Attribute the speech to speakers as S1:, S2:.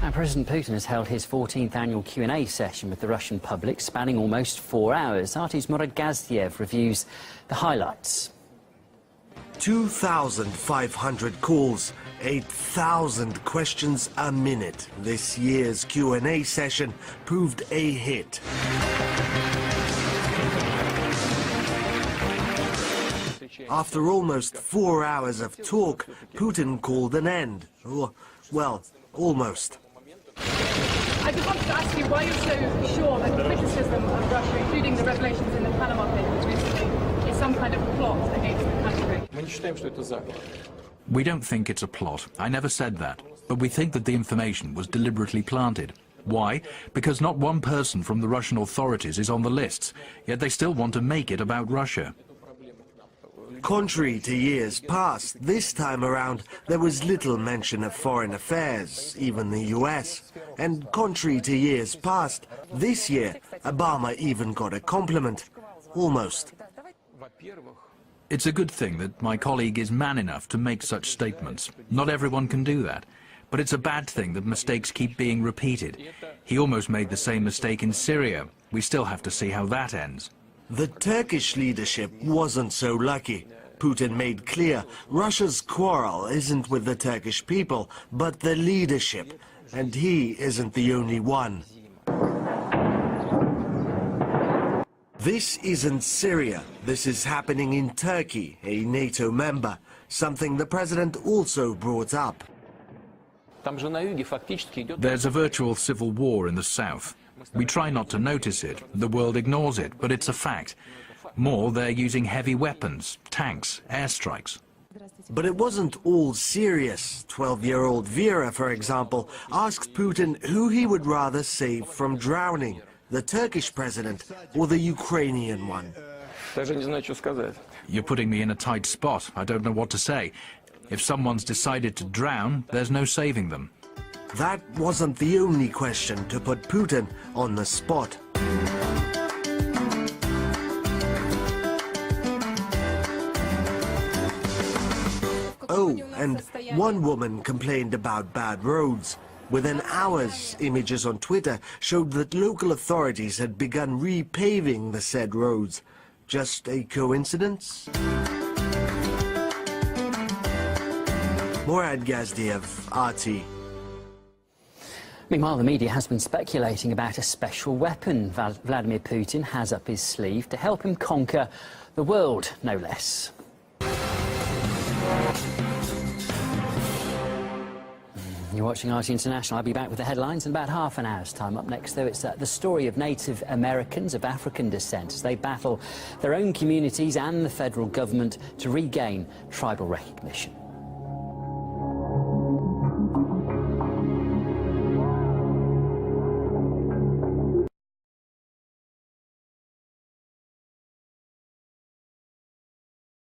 S1: And President Putin has held his 14th annual Q&A session with the Russian public, spanning almost 4 hours. RT's Murad Gaziev reviews the highlights.
S2: 2,500 calls, 8,000 questions a minute. This year's Q&A session proved a hit. After almost 4 hours of talk, Putin called an end. Well, almost.
S3: I just wanted to ask you why you're so sure that the criticism of Russia, including the revelations in the Panama Papers recently, is some kind of plot against the country.
S4: We don't think it's a plot. I never said that. But we think that the information was deliberately planted. Why? Because not one person from the Russian authorities is on the lists, yet they still want to make it about Russia.
S2: Contrary to years past, this time around there was little mention of foreign affairs, even the US. And contrary to years past, this year Obama even got a compliment. Almost.
S4: It's a good thing that my colleague is man enough to make such statements. Not everyone can do that. But it's a bad thing that mistakes keep being repeated. He almost made the same mistake in Syria. We still have to see how that ends.
S2: The Turkish leadership wasn't so lucky. Putin made clear Russia's quarrel isn't with the Turkish people, but the leadership. And he isn't the only one. This isn't Syria. This is happening in Turkey, a NATO member, something the president also brought up.
S4: There's a virtual civil war in the south. We try not to notice it. The world ignores it, but it's a fact. More, they're using heavy weapons, tanks, airstrikes.
S2: But it wasn't all serious. 12-year-old Vera, for example, asked Putin who he would rather save from drowning, the Turkish president or the Ukrainian one.
S4: You're putting me in a tight spot. I don't know what to say. If someone's decided to drown, there's no saving them.
S2: That wasn't the only question to put Putin on the spot. Oh, and one woman complained about bad roads. Within hours, images on Twitter showed that local authorities had begun repaving the said roads. Just a coincidence? Murad Gaziev, RT.
S1: Meanwhile, the media has been speculating about a special weapon Vladimir Putin has up his sleeve to help him conquer the world, no less. You're watching RT International. I'll be back with the headlines in about half an hour's time. Up next, though, it's the story of Native Americans of African descent as they battle their own communities and the federal government to regain tribal recognition.